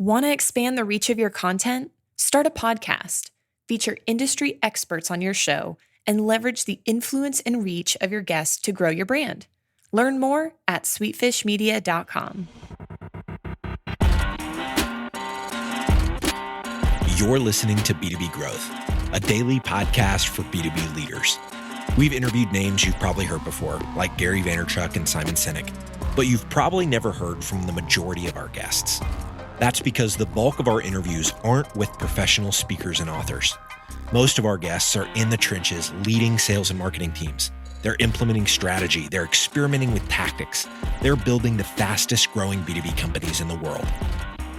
Want to expand the reach of your content? Start a podcast. Feature industry experts on your show and leverage the influence and reach of your guests to grow your brand. Learn more at sweetfishmedia.com. You're listening to B2B Growth, a daily podcast for B2B leaders. We've interviewed names you've probably heard before, like Gary Vaynerchuk and Simon Sinek, but you've probably never heard from the majority of our guests. That's because the bulk of our interviews aren't with professional speakers and authors. Most of our guests are in the trenches leading sales and marketing teams. They're implementing strategy. They're experimenting with tactics. They're building the fastest growing B2B companies in the world.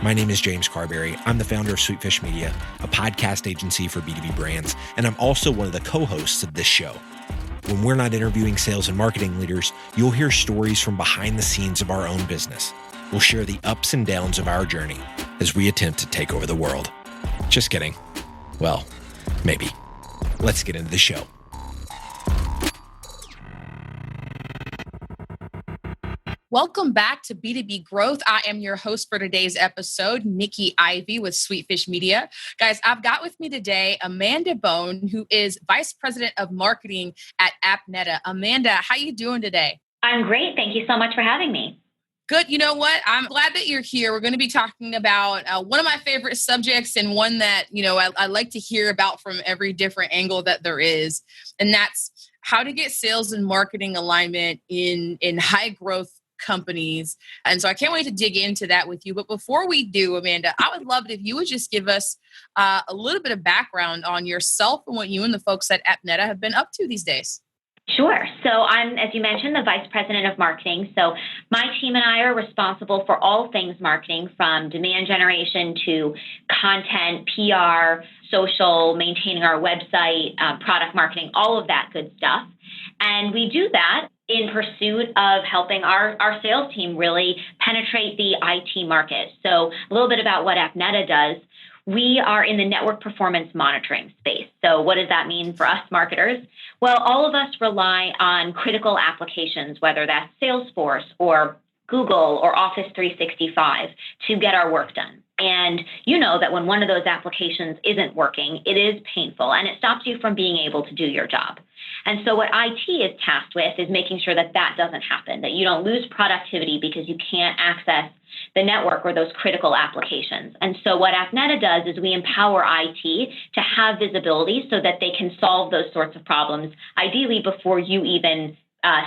My name is James Carberry. I'm the founder of Sweetfish Media, a podcast agency for B2B brands, and I'm also one of the co-hosts of this show. When we're not interviewing sales and marketing leaders, you'll hear stories from behind the scenes of our own business. We'll share the ups and downs of our journey as we attempt to take over the world. Just kidding. Well, maybe. Let's get into the show. Welcome back to B2B Growth. I am your host for today's episode, Nikki Ivy with Sweetfish Media. Guys, I've got with me today Amanda Bohne, who is Vice President of Marketing at AppNeta. Amanda, how you doing today? I'm great. Thank you so much for having me. Good. You know what? I'm glad that you're here. We're going to be talking about one of my favorite subjects and one that, I like to hear about from every different angle that there is. And that's how to get sales and marketing alignment in high growth companies. And so I can't wait to dig into that with you. But before we do, Amanda, I would love it if you would just give us a little bit of background on yourself and what you and the folks at AppNeta have been up to these days. Sure. So I'm, as you mentioned, the Vice President of Marketing. So my team and I are responsible for all things marketing, from demand generation to content, PR, social, maintaining our website, product marketing, all of that good stuff. And we do that in pursuit of helping our sales team really penetrate the IT market. So a little bit about what AppNeta does. We are in the network performance monitoring space. So what does that mean for us marketers? Well, all of us rely on critical applications, whether that's Salesforce or Google or Office 365, to get our work done. And you know that when one of those applications isn't working, it is painful and it stops you from being able to do your job. And so what IT is tasked with is making sure that that doesn't happen, that you don't lose productivity because you can't access the network or those critical applications. And so what AppNeta does is we empower IT to have visibility so that they can solve those sorts of problems, ideally before you even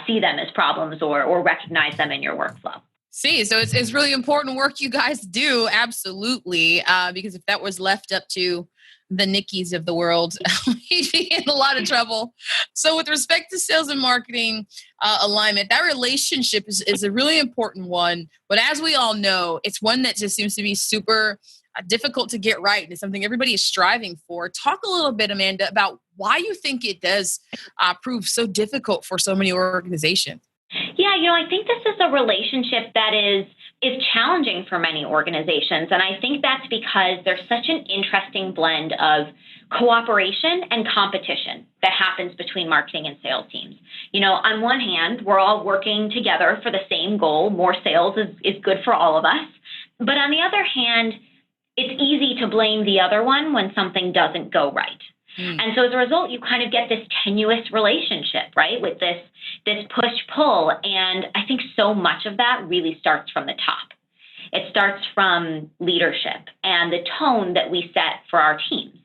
see them as problems or recognize them in your workflow. So it's really important work you guys do, absolutely, because if that was left up to the Nickies of the world, we'd be in a lot of trouble. So with respect to sales and marketing alignment, that relationship is a really important one. But as we all know, it's one that just seems to be super difficult to get right. And it's something everybody is striving for. Talk a little bit, Amanda, about why you think it does prove so difficult for so many organizations. Yeah, I think this is a relationship that is challenging for many organizations. And I think that's because there's such an interesting blend of cooperation and competition that happens between marketing and sales teams. On one hand, we're all working together for the same goal. More sales is good for all of us. But on the other hand, it's easy to blame the other one when something doesn't go right. And so as a result, you kind of get this tenuous relationship, right, with this push-pull. And I think so much of that really starts from the top. It starts from leadership and the tone that we set for our teams.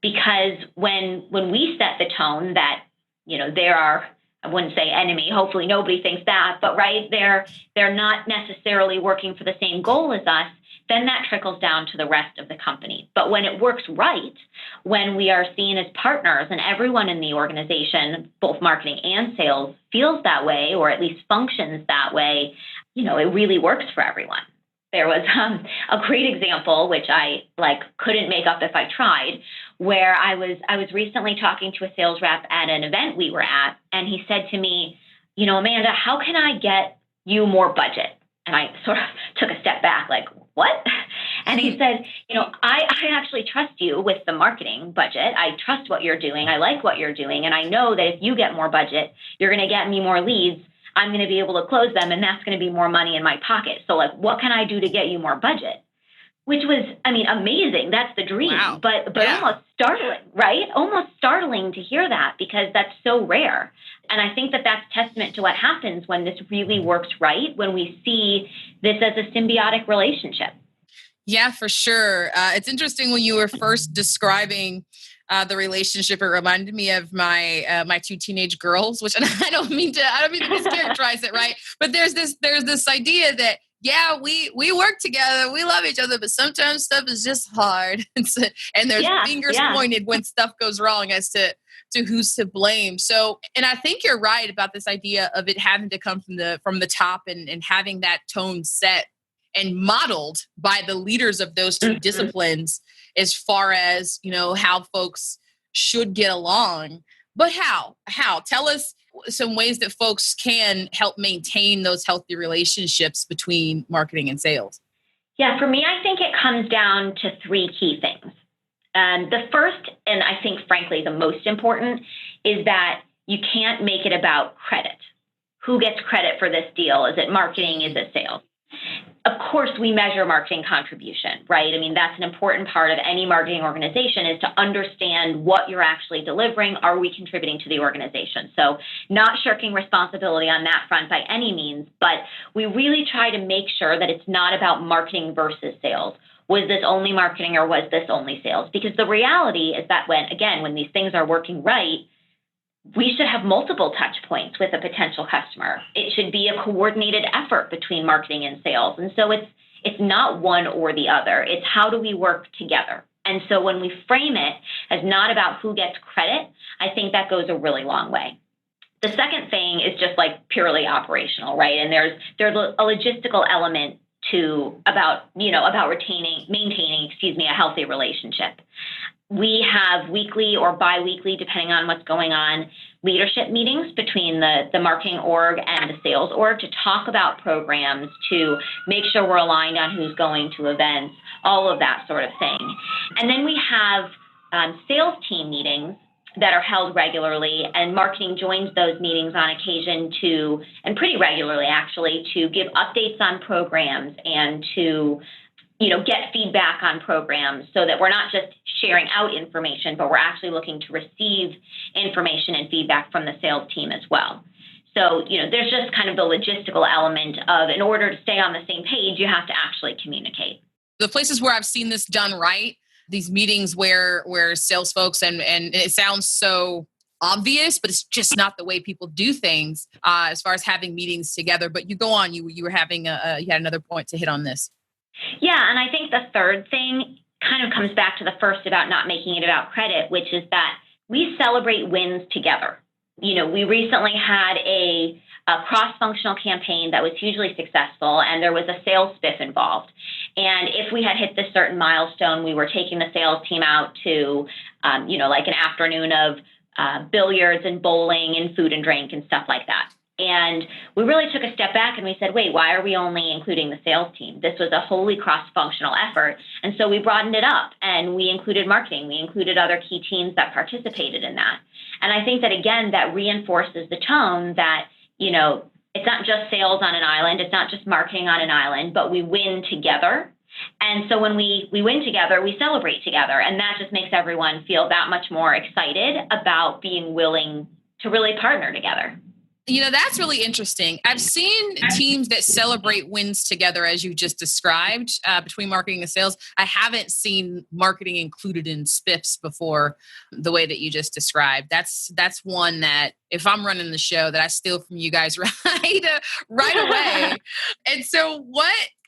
Because when we set the tone that, there are, I wouldn't say enemy, hopefully nobody thinks that, but right, they're not necessarily working for the same goal as us, then that trickles down to the rest of the company. But when it works right, when we are seen as partners and everyone in the organization, both marketing and sales, feels that way, or at least functions that way, it really works for everyone. There was a great example, which I couldn't make up if I tried, where I was recently talking to a sales rep at an event we were at, and he said to me, Amanda, how can I get you more budget? And I sort of took a step back, like, what? And he said, I actually trust you with the marketing budget. I trust what you're doing. I like what you're doing. And I know that if you get more budget, you're going to get me more leads. I'm going to be able to close them, and that's going to be more money in my pocket. So what can I do to get you more budget? which was, I mean, amazing. That's the dream, Wow. but Yeah. almost startling, right? Almost startling to hear that because that's so rare. And I think that that's testament to what happens when this really works right, when we see this as a symbiotic relationship. Yeah, for sure. It's interesting when you were first describing the relationship. It reminded me of my two teenage girls, which and I don't mean to mischaracterize it, right? But there's this idea that yeah, we work together, we love each other, but sometimes stuff is just hard, and there's fingers pointed when stuff goes wrong as to who's to blame. So, and I think you're right about this idea of it having to come from the top and having that tone set and modeled by the leaders of those two disciplines as far as, how folks should get along. But how? Tell us some ways that folks can help maintain those healthy relationships between marketing and sales. Yeah, for me, I think it comes down to three key things. The first, and I think, frankly, the most important, is that you can't make it about credit. Who gets credit for this deal? Is it marketing? Is it sales? Of course, we measure marketing contribution, right? I mean, that's an important part of any marketing organization is to understand what you're actually delivering. Are we contributing to the organization? So not shirking responsibility on that front by any means, but we really try to make sure that it's not about marketing versus sales. Was this only marketing or was this only sales? Because the reality is that when these things are working right, we should have multiple touch points with a potential customer. It should be a coordinated effort between marketing and sales. And so it's not one or the other. It's how do we work together? And so when we frame it as not about who gets credit, I think that goes a really long way. The second thing is just like purely operational, right? And there's a logistical element about maintaining a healthy relationship. We have weekly or bi-weekly, depending on what's going on, leadership meetings between the marketing org and the sales org to talk about programs, to make sure we're aligned on who's going to events, all of that sort of thing. And then we have sales team meetings that are held regularly, and marketing joins those meetings on occasion and pretty regularly actually, to give updates on programs and to get feedback on programs so that we're not just sharing out information, but we're actually looking to receive information and feedback from the sales team as well. So, there's just kind of the logistical element of, in order to stay on the same page, you have to actually communicate. The places where I've seen this done right, these meetings where sales folks, and it sounds so obvious, but it's just not the way people do things as far as having meetings together. But you go on, you were having you had another point to hit on this. Yeah, and I think the third thing kind of comes back to the first about not making it about credit, which is that we celebrate wins together. We recently had a cross-functional campaign that was hugely successful, and there was a sales spiff involved. And if we had hit this certain milestone, we were taking the sales team out to, like an afternoon of billiards and bowling and food and drink and stuff like that. And we really took a step back and we said, wait, why are we only including the sales team? This was a wholly cross-functional effort. And so we broadened it up and we included marketing. We included other key teams that participated in that. And I think that, again, that reinforces the tone that, it's not just sales on an island. It's not just marketing on an island, but we win together. And so when we win together, we celebrate together. And that just makes everyone feel that much more excited about being willing to really partner together. That's really interesting. I've seen teams that celebrate wins together, as you just described, between marketing and sales. I haven't seen marketing included in spiffs before the way that you just described. That's one that, if I'm running the show, that I steal from you guys right away. And so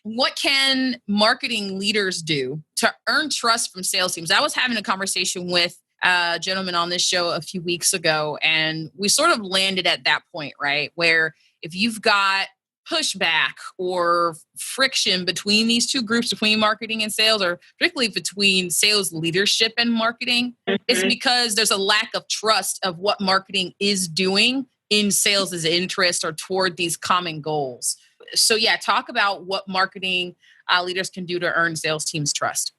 what can marketing leaders do to earn trust from sales teams? I was having a conversation with a gentleman on this show a few weeks ago, and we sort of landed at that point, right? Where if you've got pushback or friction between these two groups, between marketing and sales, or particularly between sales leadership and marketing, it's because there's a lack of trust of what marketing is doing in sales' interest or toward these common goals. So yeah, talk about what marketing leaders can do to earn sales teams' trust.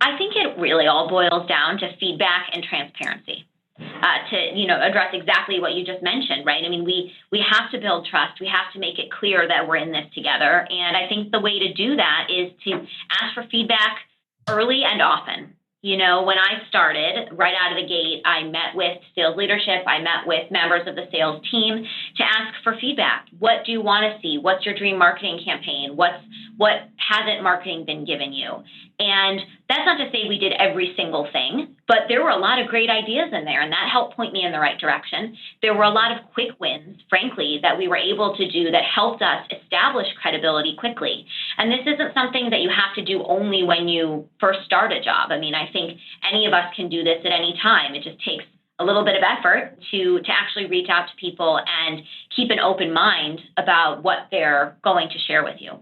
I think it really all boils down to feedback and transparency. To address exactly what you just mentioned, right? I mean, we have to build trust. We have to make it clear that we're in this together. And I think the way to do that is to ask for feedback Early and often. When I started right out of the gate, I met with sales leadership. I met with members of the sales team to ask for feedback. What do you want to see? What's your dream marketing campaign? What hasn't marketing been given you? And that's not to say we did every single thing, but there were a lot of great ideas in there, and that helped point me in the right direction. There were a lot of quick wins, frankly, that we were able to do that helped us establish credibility quickly. And this isn't something that you have to do only when you first start a job. I mean, I think any of us can do this at any time. It just takes a little bit of effort to actually reach out to people and keep an open mind about what they're going to share with you.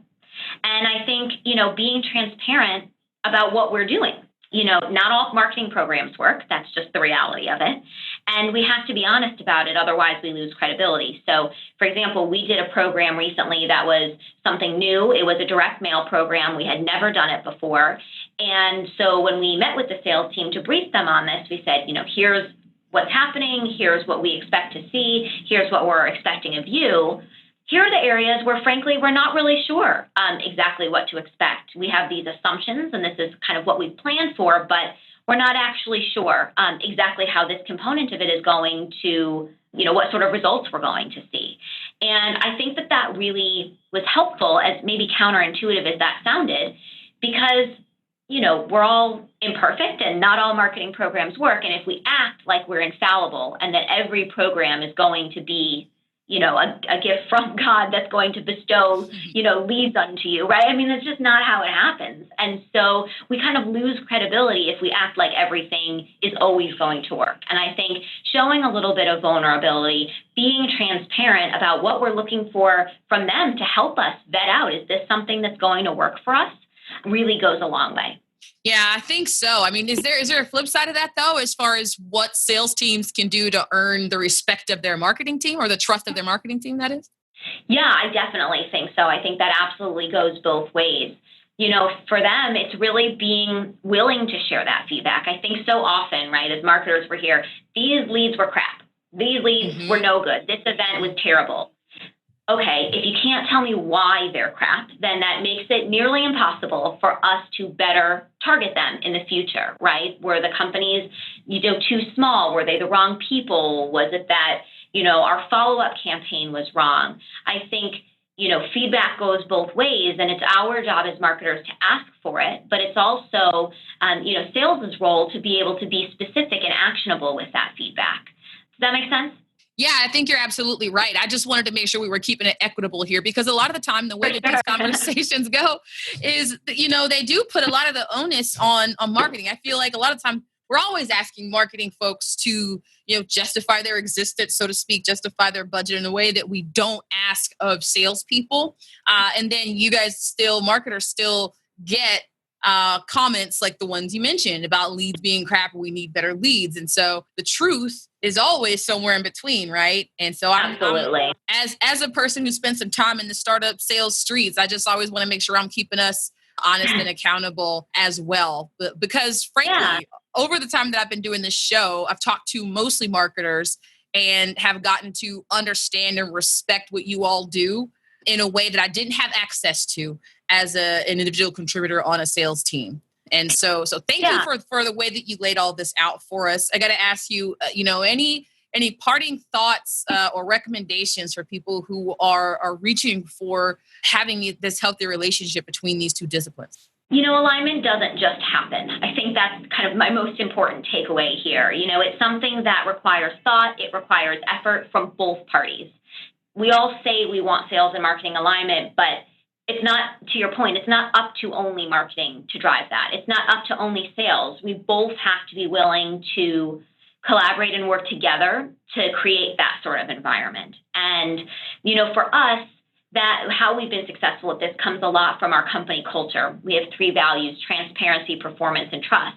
And I think, being transparent about what we're doing. Not all marketing programs work. That's just the reality of it. And we have to be honest about it. Otherwise, we lose credibility. So, for example, we did a program recently that was something new. It was a direct mail program. We had never done it before. And so when we met with the sales team to brief them on this, we said, here's what's happening. Here's what we expect to see. Here's what we're expecting of you. Here are the areas where, frankly, we're not really sure exactly what to expect. We have these assumptions, and this is kind of what we planned for, but we're not actually sure exactly how this component of it is going to, what sort of results we're going to see. And I think that really was helpful, as maybe counterintuitive as that sounded, because, we're all imperfect and not all marketing programs work. And if we act like we're infallible and that every program is going to be a gift from God that's going to bestow, leads unto you, right? I mean, that's just not how it happens. And so we kind of lose credibility if we act like everything is always going to work. And I think showing a little bit of vulnerability, being transparent about what we're looking for from them to help us vet out, is this something that's going to work for us, really goes a long way. Yeah, I think so. I mean, is there a flip side of that, though, as far as what sales teams can do to earn the respect of their marketing team, or the trust of their marketing team, that is? Yeah, I definitely think so. I think that absolutely goes both ways. For them, it's really being willing to share that feedback. I think so often, right, as marketers, we're here, these leads were crap. These leads were no good. This event was terrible. Okay, if you can't tell me why they're crap, then that makes it nearly impossible for us to better target them in the future, right? Were the companies, too small? Were they the wrong people? Was it that, our follow-up campaign was wrong? I think, feedback goes both ways, and it's our job as marketers to ask for it, but it's also, sales' role to be able to be specific and actionable with that feedback. Does that make sense? Yeah, I think you're absolutely right. I just wanted to make sure we were keeping it equitable here, because a lot of the time, the way that these conversations go is, they do put a lot of the onus on marketing. I feel like a lot of time we're always asking marketing folks to, justify their existence, so to speak, justify their budget in a way that we don't ask of salespeople. And then you guys marketers still get comments like the ones you mentioned about leads being crap, we need better leads. And so the truth is always somewhere in between, right? And so Absolutely. As a person who spent some time in the startup sales streets, I just always want to make sure I'm keeping us honest and accountable as well. But because frankly, over the time that I've been doing this show, I've talked to mostly marketers and have gotten to understand and respect what you all do in a way that I didn't have access to as an individual contributor on a sales team. And so thank you for the way that you laid all this out for us. I got to ask you, any parting thoughts or recommendations for people who are reaching for having this healthy relationship between these two disciplines? Alignment doesn't just happen. I think that's kind of my most important takeaway here. It's something that requires thought. It requires effort from both parties. We all say we want sales and marketing alignment, but it's not, to your point, it's not up to only marketing to drive that. It's not up to only sales. We both have to be willing to collaborate and work together to create that sort of environment. And, for us, that how we've been successful at this comes a lot from our company culture. We have 3 values: transparency, performance, and trust.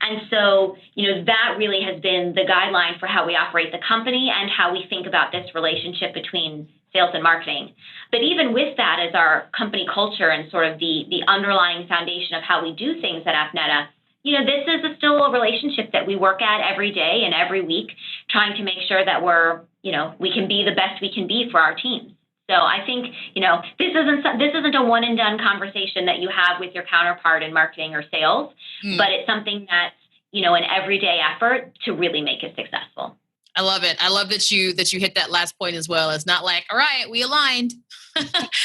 And so, that really has been the guideline for how we operate the company and how we think about this relationship between sales and marketing. But even with that as our company culture and sort of the underlying foundation of how we do things at AppNeta, this is still a relationship that we work at every day and every week, trying to make sure that we can be the best we can be for our teams. So I think, this isn't a one and done conversation that you have with your counterpart in marketing or sales, but it's something that's, an everyday effort to really make it successful. I love it. I love that you hit that last point as well. It's not like, all right, we aligned.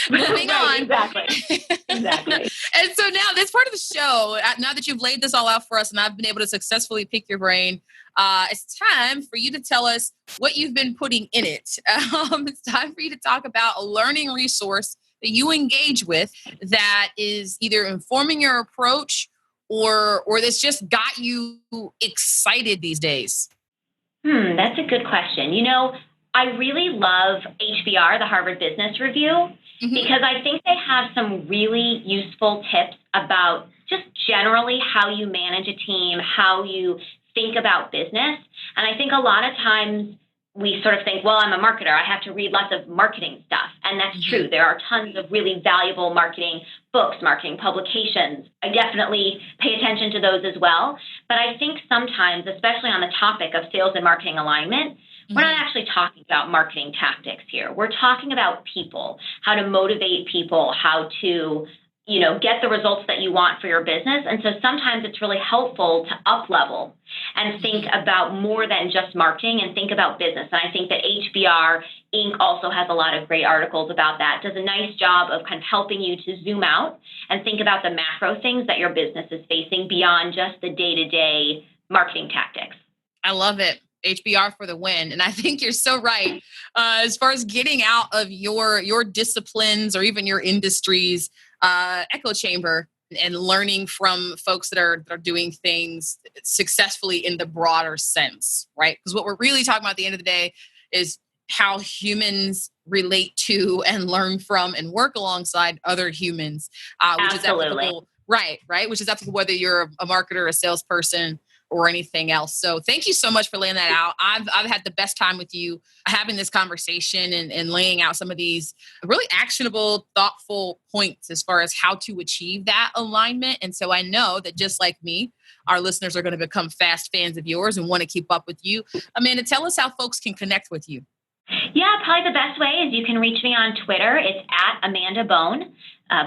Moving on. Exactly. And so now this part of the show, now that you've laid this all out for us and I've been able to successfully pick your brain, it's time for you to tell us what you've been putting in it. It's time for you to talk about a learning resource that you engage with that is either informing your approach or that's just got you excited these days. That's a good question. I really love HBR, the Harvard Business Review, because I think they have some really useful tips about just generally how you manage a team, how you think about business. And I think a lot of times we sort of think, well, I'm a marketer, I have to read lots of marketing stuff. And that's true. There are tons of really valuable marketing books, marketing publications. I definitely pay attention to those as well. But I think sometimes, especially on the topic of sales and marketing alignment, we're not actually talking about marketing tactics here. We're talking about people, how to motivate people, how to get the results that you want for your business. And so sometimes it's really helpful to up level and think about more than just marketing and think about business. And I think that HBR Inc. also has a lot of great articles about that, does a nice job of kind of helping you to zoom out and think about the macro things that your business is facing beyond just the day-to-day marketing tactics. I love it. HBR for the win. And I think you're so right. As far as getting out of your disciplines or even your industries, echo chamber and learning from folks that are doing things successfully in the broader sense, right? Because what we're really talking about at the end of the day is how humans relate to and learn from and work alongside other humans, which is applicable, right? Which is applicable whether you're a marketer, a salesperson, or anything else. So thank you so much for laying that out. I've had the best time with you having this conversation and laying out some of these really actionable, thoughtful points as far as how to achieve that alignment. And so I know that just like me, our listeners are going to become fast fans of yours and want to keep up with you. Amanda, tell us how folks can connect with you. Yeah, probably the best way is you can reach me on Twitter. It's at Amanda Bohne.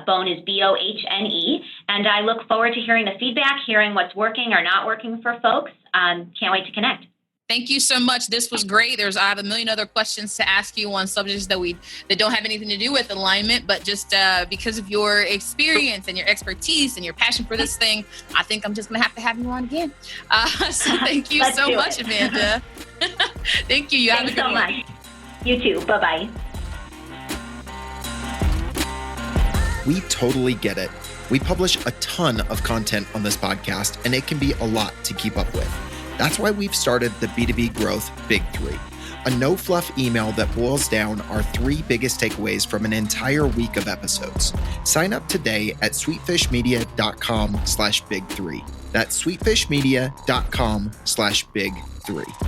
Bohne is Bohne. And I look forward to hearing the feedback, hearing what's working or not working for folks. Can't wait to connect. Thank you so much. This was great. I have a million other questions to ask you on subjects that don't have anything to do with alignment, but just because of your experience and your expertise and your passion for this thing, I think I'm just going to have you on again. So thank you so much, Amanda. Thank you. Thanks so much. You too. Bye-bye. We totally get it. We publish a ton of content on this podcast, and it can be a lot to keep up with. That's why we've started the B2B Growth Big Three, a no-fluff email that boils down our 3 biggest takeaways from an entire week of episodes. Sign up today at sweetfishmedia.com/big3. That's sweetfishmedia.com/big3.